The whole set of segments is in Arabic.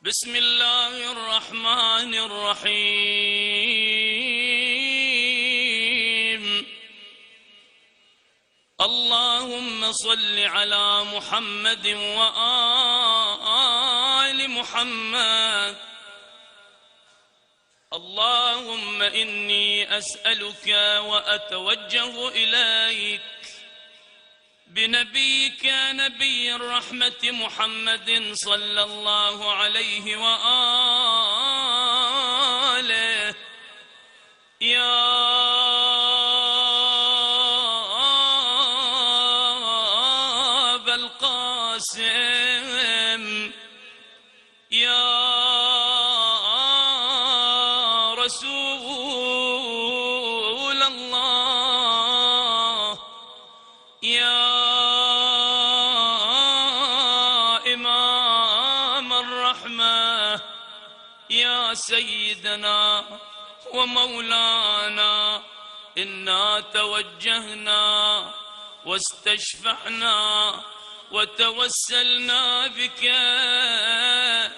بسم الله الرحمن الرحيم. اللهم صل على محمد وآل محمد. اللهم إني أسألك وأتوجه إليك بنبيك نبي الرحمة محمد صلى الله عليه وآله يا أبا القاسم يا رسول الله يا إمام الرحمة يا سيدنا ومولانا، إنا توجهنا واستشفعنا وتوسلنا بك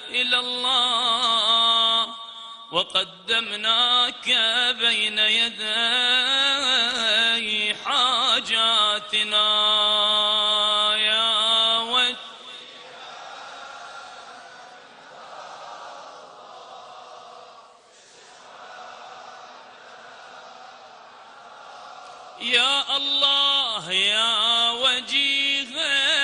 إلى الله وقدمناك بين يدي حاجاتنا يا وجه يا الله يا وجيها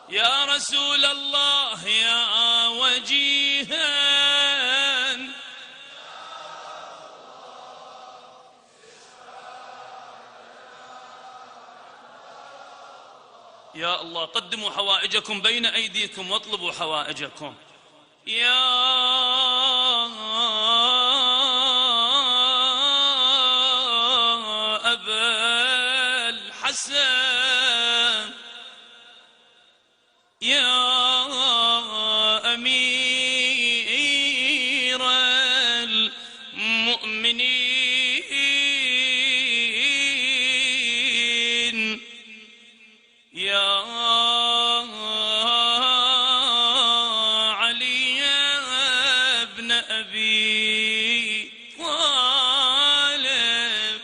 يا رسول الله يا وجيها يا الله. قدموا حوائجكم بين أيديكم واطلبوا حوائجكم يا أبا الحسن يا أمير المؤمنين يا علي بن أبي طالب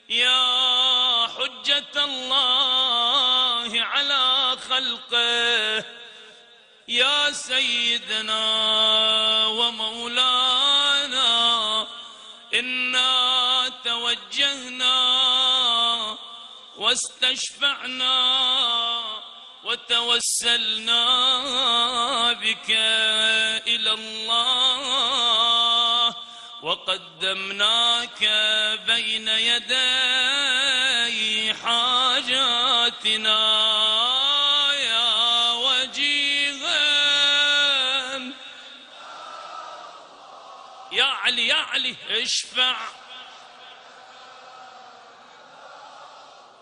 يا حجة الله على خلقه يا سيدنا ومولانا، إنا توجهنا واستشفعنا وتوسلنا بك إلى الله وقدمناك بين يدي حاجاتنا يا وجيها يا علي يا علي اشفع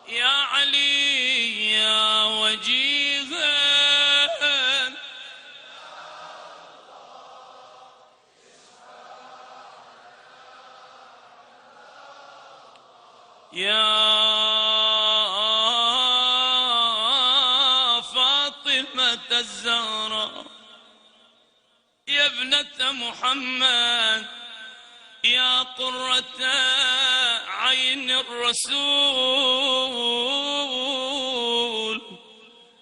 يا علي يا وجيها يا فاطمة الزهراء يا ابنة محمد يا قرة عين الرسول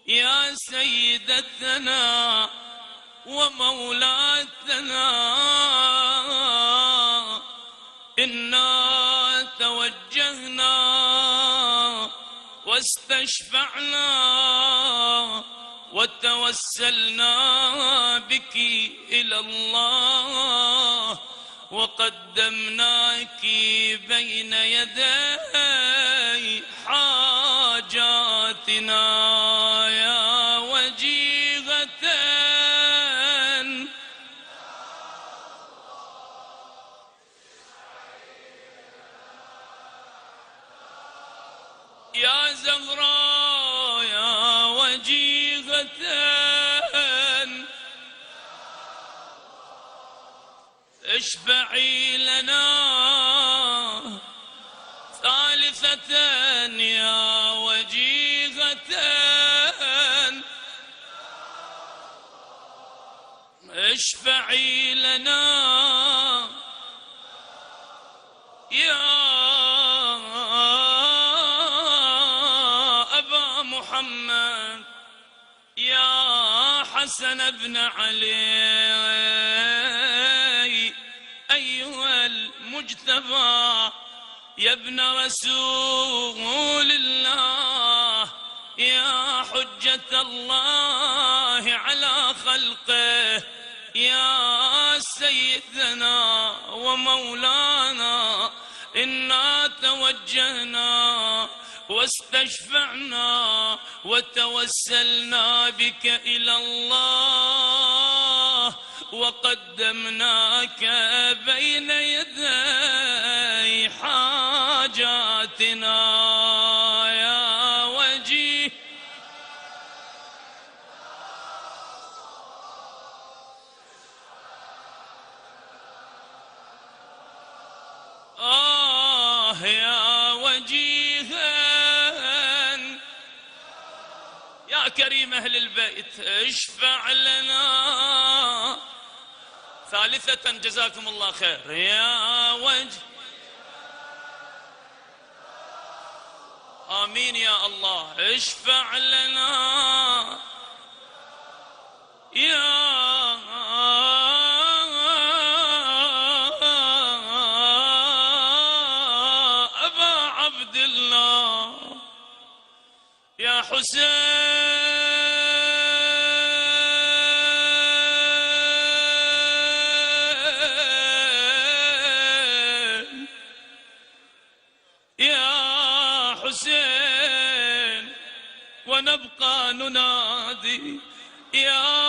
يا سيدتنا ومولاتنا، إنا توجهنا واستشفعنا وتوسلنا بك إلى الله وقدمناك بين يدي حاجاتنا يا وجيهة يا زهراء يا وجيهة اشفعي لنا ثالث ثالثة يا وجيهة اشفعي لنا يا أبا محمد يا حسن بن علي أيها المجتبى يا ابن رسول الله يا حجة الله على خلقه يا سيدنا ومولانا إنا توجهنا واستشفعنا وتوسلنا بك إلى الله وقدمناك بين يدي حاجاتنا يا وجيه يا وجيها يا كريم أهل البيت اشفع لنا ثالثة جزاكم الله خير يا وجه آمين يا الله اشفع لنا يا أبا عبد الله يا حسين يا حسين ونبقى ننادي يا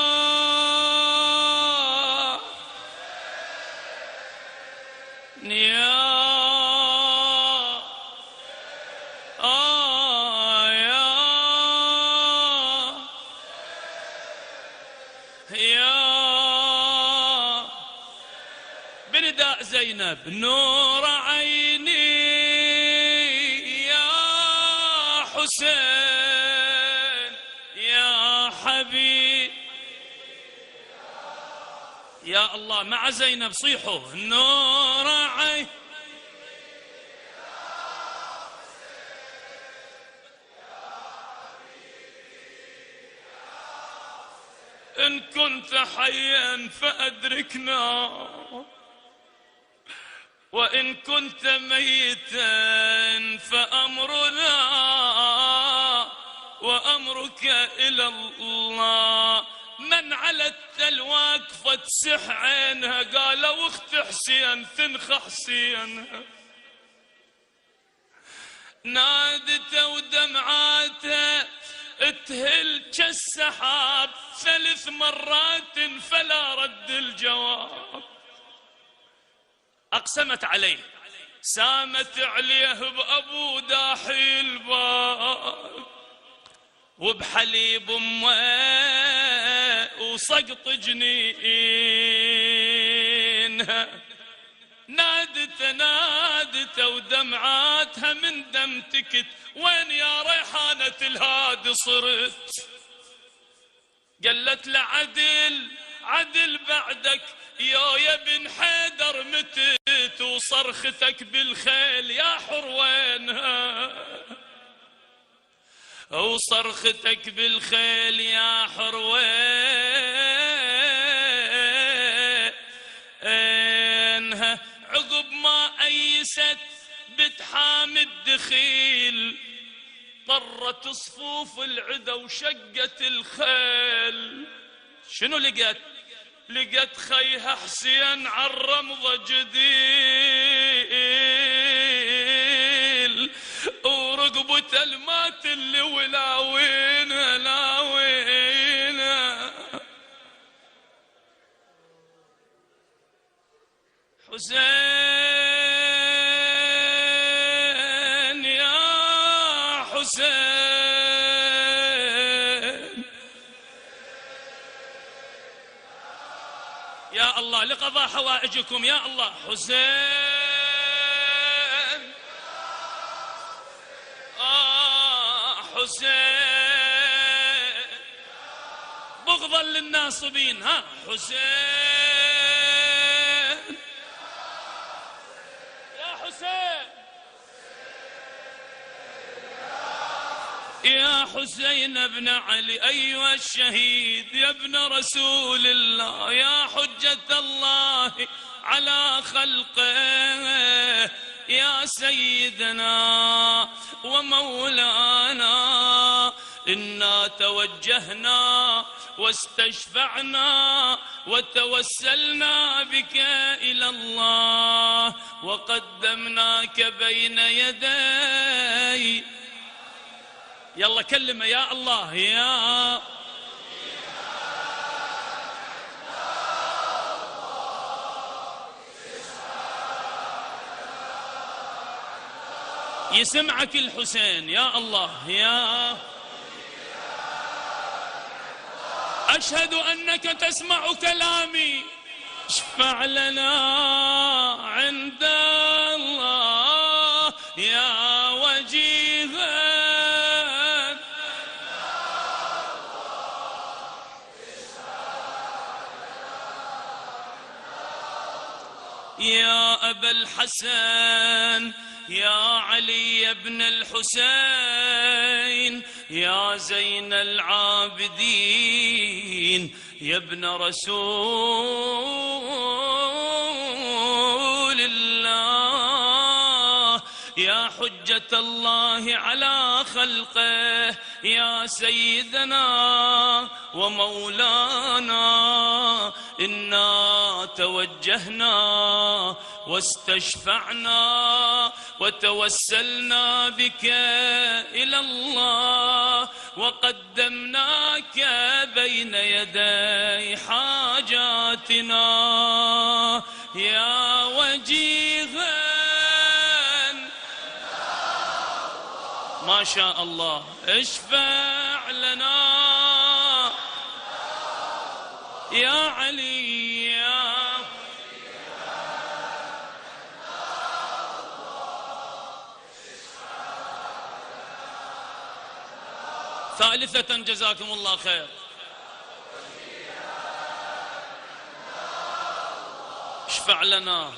بنداء زينب نور عيني يا حسين يا حبيب يا الله مع زينب صيحوا نور عيني إن كنت حيا فأدركنا وإن كنت ميتا فأمرنا وأمرك إلى الله. من على التلوى وقفت سح عينها قالوا اخت حسين تنخ حسين نادته ودمعاته تهل كالسحاب 3 مرات فلا رد الجواب. أقسمت عليه سامت عليه بأبو داحي الباب وبحليب أمه وسقط جنينها نادته ودمعاتها من دم تكت وين يا ريحانة الهادي صرت. قالت له عدل بعدك يا بن حيدر متت وصرختك بالخيل يا حروينها وصرختك بالخيل يا حروينها. عقب ما أيست بتحام الدخيل طرت صفوف العدا وشقت الخيل. شنو لقت خيها حسين عالرمضة جديل ورقبته المات اللي ولاوينه لاوينه. حسين يا حسين يا الله لقضاء حوائجكم يا الله. حسين حسين بغضا للناصبين. ها حسين يا حسين يا حسين ابن علي أيها الشهيد يا ابن رسول الله يا حجة الله على خلقه يا سيدنا ومولانا إنا توجهنا واستشفعنا وتوسلنا بك إلى الله وقدمناك بين يدي. يلا كلمة يا الله يا يسمعك الحسين يا الله يا أشهد أنك تسمع كلامي اشفع لنا عند الله يا وجيها يا أبا الحسن يا علي بن الحسين يا زين العابدين يا ابن رسول الله يا حجة الله على خلقه يا سيدنا ومولانا إنا توجهنا واستشفعنا وتوسلنا بك إلى الله وقدمناك بين يدي حاجاتنا يا وجيها. ما شاء الله اشفع لنا يا علي يا ثالثة جزاكم الله خير. اشفع لنا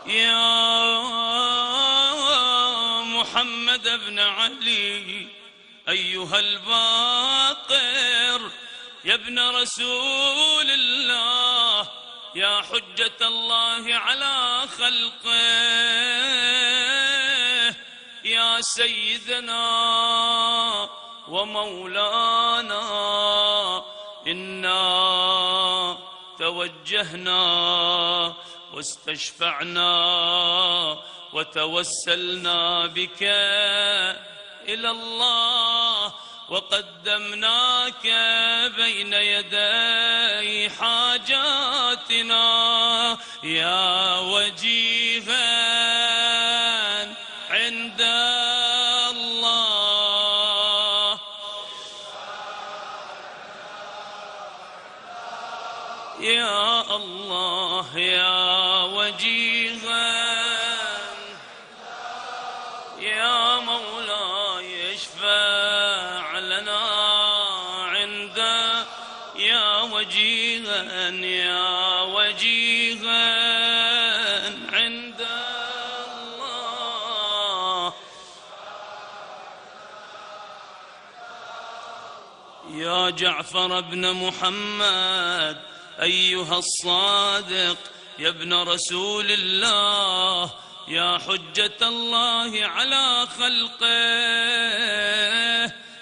يا محمد بن علي أيها الباقر يا ابن رسول الله يا حجة الله على خلقه يا سيدنا ومولانا إنا توجهنا واستشفعنا وتوسلنا بك إلى الله وقدمناك بين يدي حاجاتنا يا وجيها عند الله يا الله يا وجيها يا مولاي اشفع لنا عند يا وجيها يا وجيها عند الله يا جعفر بن محمد أيها الصادق يا ابن رسول الله يا حجة الله على خلقه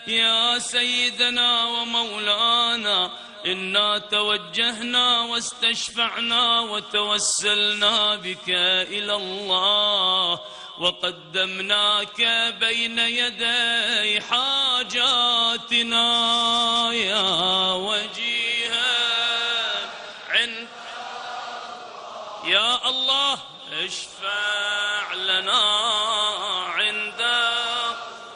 يا سيدنا ومولانا إنا توجهنا واستشفعنا وتوسلنا بك إلى الله وقدمناك بين يدي حاجاتنا يا وجيها عند يا الله اشفع لنا عند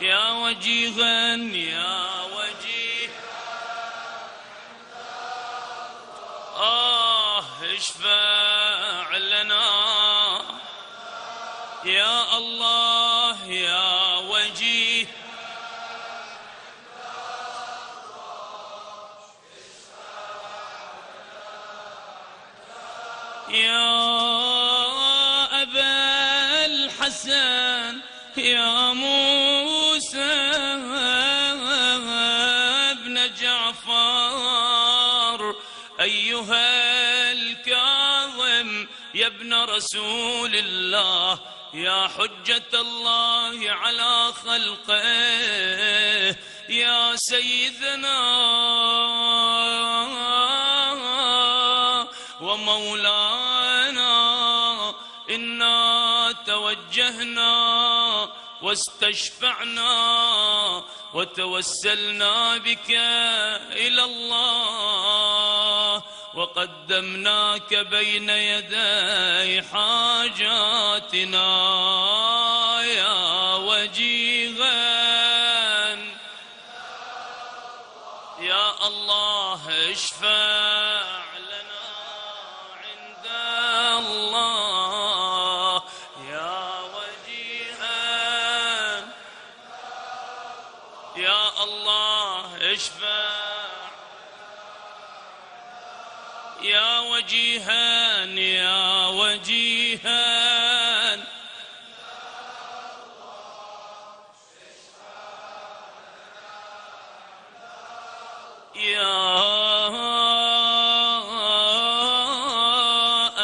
يا وجيها يا وجيه اشفع لنا يا الله يا وجيه يا أبا الحسن يا موسى ابن جعفر أيها الكاظم يا ابن رسول الله يا حجة الله على خلقه يا سيدنا ومولانا إنا توجهنا واستشفعنا وتوسلنا بك إلى الله وقدمناك بين يدي حاجاتنا يا وجيها يا الله اشفع لنا عند الله يا وجيها يا الله اشفع يا وجيها يا وجيها يا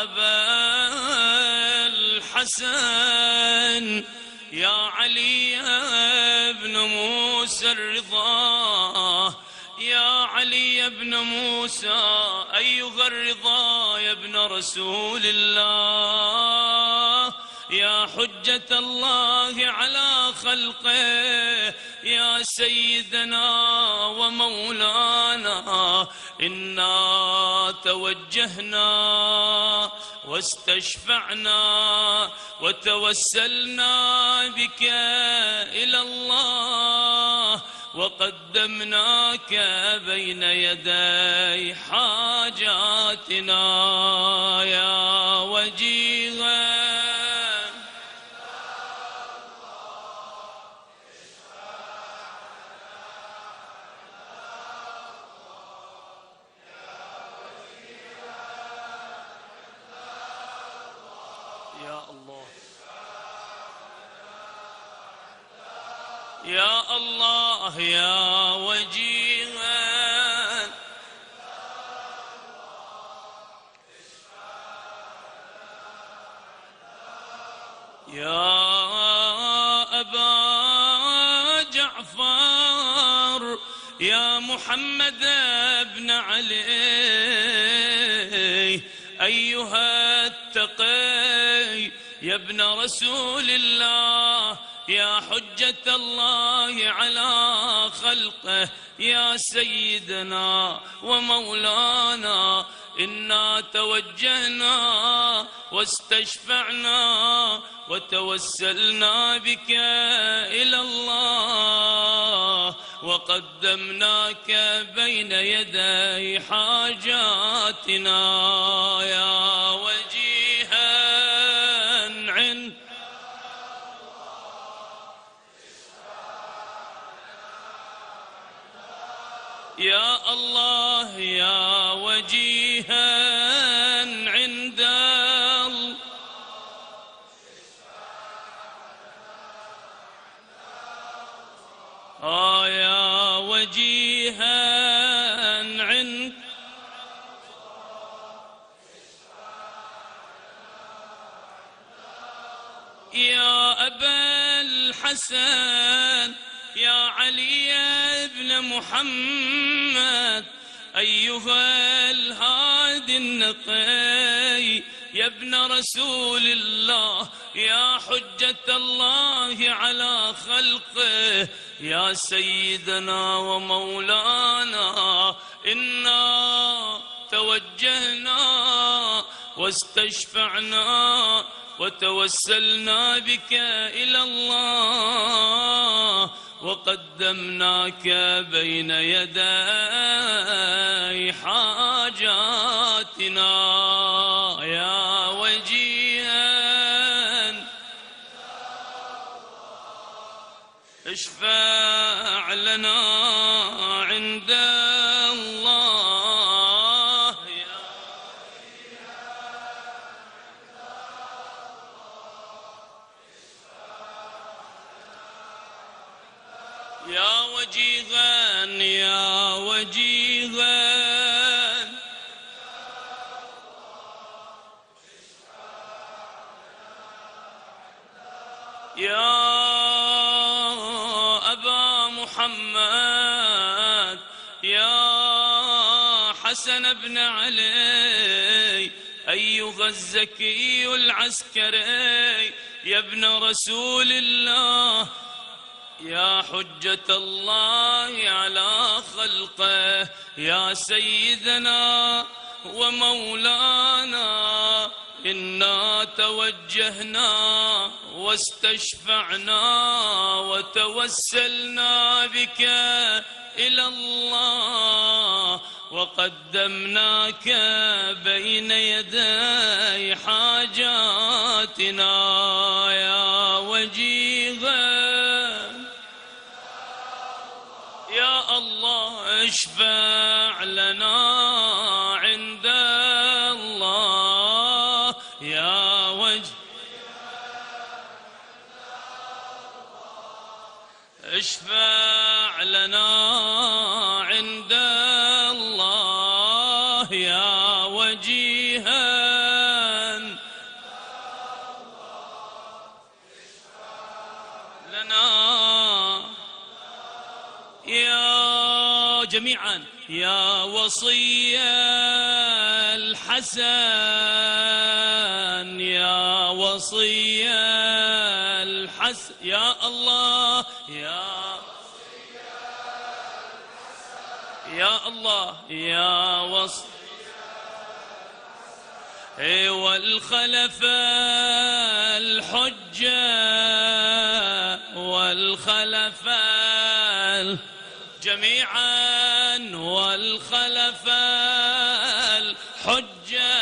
أبا الحسن يا علي بن موسى الرضا يا علي بن موسى أيها الرضا يا ابن رسول الله يا حجة الله على خلقه يا سيدنا ومولانا إنا توجهنا واستشفعنا وتوسلنا بك إلى الله وقدمناك بين يدي حاجاتنا يا وجيها يا الله يا الله يا وجيها يا أبا جعفر يا محمد بن علي أيها التقي يا ابن رسول الله يا حجة الله على خلقه يا سيدنا ومولانا إنا توجهنا واستشفعنا وتوسلنا بك إلى الله وقدمناك بين يدي حاجاتنا يا وجيها عند يا الله يا وجيها عند الله يا وجيها عند يا أبا الحسن يا علي بن محمد أيها الهادي النقي يا ابن رسول الله يا حجة الله على خلقه يا سيدنا ومولانا إنا توجهنا واستشفعنا وتوسلنا بك إلى الله وقدمناك بين يدي حاجاتنا يا وجيها اشفع لنا عند الله يا وجيها يا وجيها يا أبا محمد يا حسن بن علي أيها الزكي العسكري يا ابن رسول الله يا حجة الله على خلقه يا سيدنا ومولانا إنا توجهنا واستشفعنا وتوسلنا بك إلى الله وقدمناك بين يدي حاجاتنا يا وجيها يا الله اشفع لنا عند الله يا وجه اشفع لنا عند الله يا وجيها لنا يا جميعا يا وصي الحسن يا وصي الحسن يا الله يا الله يا وصي والخلف الحجة والخلف جميعا والخلف الحجة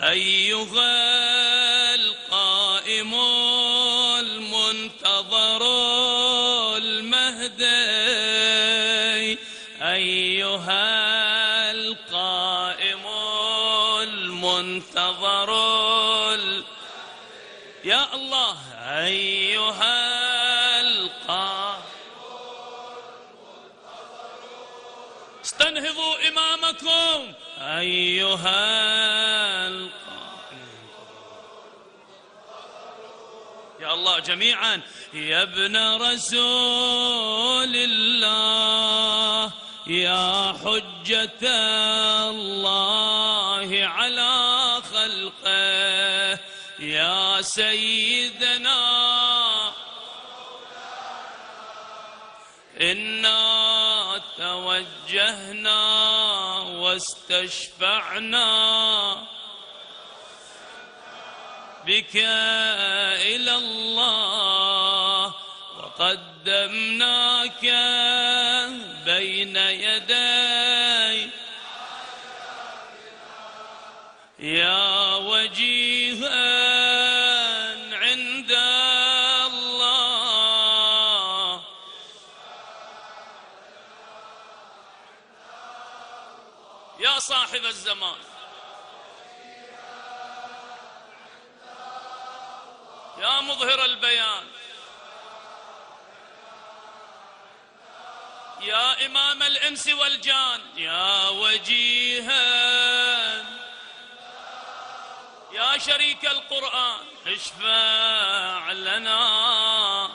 أيها القائم المنتظر المهدي أيها القائم المنتظر يا الله أيها القائم استنهضوا إمامكم أيها يا الله جميعا يا ابن رسول الله يا حجة الله على خلقه يا سيدنا إنا توجهنا واستشفعنا بك إلى الله وقدمناك بين يدي يا وجيها عند الله يا صاحب الزمان يا مظهر البيان يا إمام الإنس والجان يا وجيها يا شريك القرآن اشفع لنا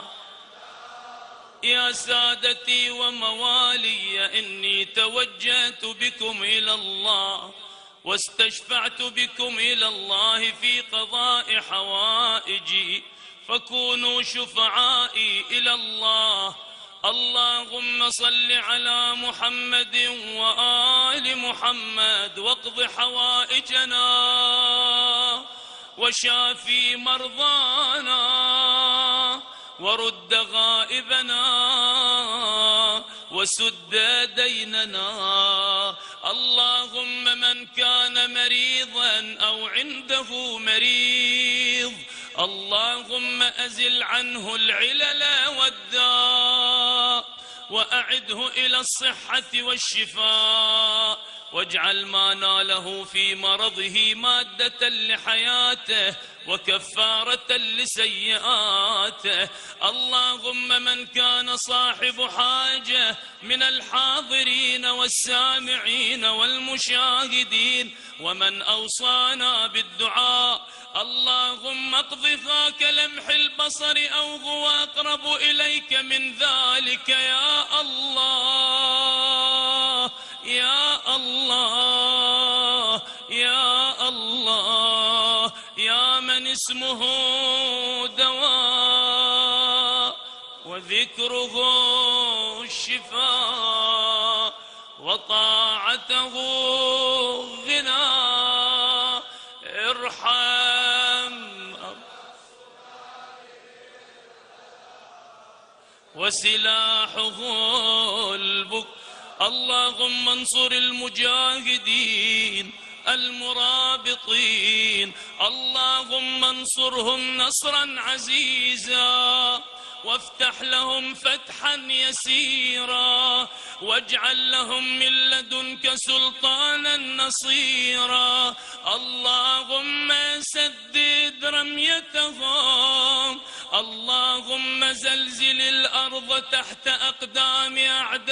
يا سادتي وموالي إني توجهت بكم إلى الله واستشفعت بكم إلى الله في قضاء حوائجي فكونوا شفعائي إلى الله اللهم صل على محمد وآل محمد واقض حوائجنا وشافي مرضانا ورد غائبنا وسد ديننا اللهم من كان مريضا أو عنده مريض اللهم أزل عنه العلل والداء وأعده إلى الصحة والشفاء، واجعل ما ناله في مرضه مادة لحياته وكفارة لسيئاته. اللهم من كان صاحب حاجة من الحاضرين والسامعين والمشاهدين ومن أوصانا بالدعاء، اللهم اقضها كلمح البصر أو هو أقرب إليك من ذلك يا الله يا الله يا الله، يا من اسمه دواء وذكره الشفاء وطاعته غنى. ارحم وسلاحه البكاء. اللهم انصر المجاهدين المرابطين، اللهم انصرهم نصرا عزيزا وافتح لهم فتحا يسيرا، واجعل لهم من لدنك سلطانا نصيرا. اللهم سدد رميتهم، اللهم زلزل الأرض تحت أقدام أعدائهم،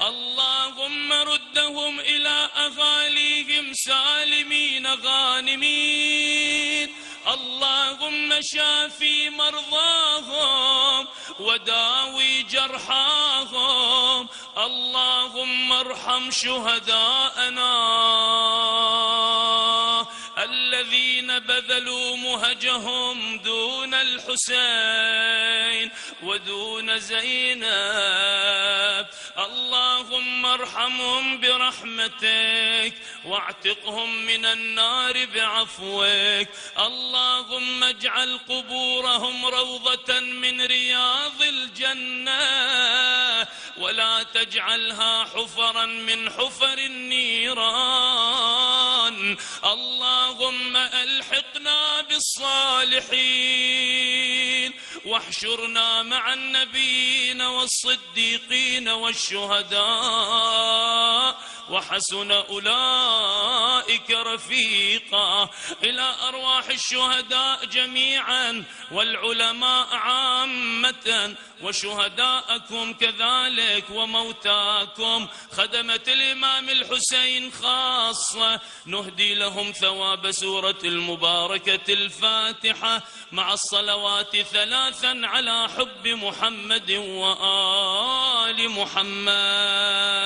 اللهم ردهم إلى أهاليهم سالمين غانمين. اللهم شافي مرضاهم وداوي جرحاهم، اللهم ارحم شهداءنا الذين بذلوا مهجهم دون الحسين ودون زينب. اللهم ارحمهم برحمتك واعتقهم من النار بعفوك. اللهم اجعل قبورهم روضة من رياض الجنة ولا تجعلها حفرا من حفر النيران. اللهم ألحقنا بالصالحين واحشرنا مع النبيين والصديقين والشهداء وحسن أولئك رفيقا. إلى أرواح الشهداء جميعا والعلماء عامة وشهداءكم كذلك وموتاكم خدمة الإمام الحسين خاصة، نهدي لهم ثواب سورة المباركة الفاتحة مع الصلوات 3 على حب محمد وآل محمد.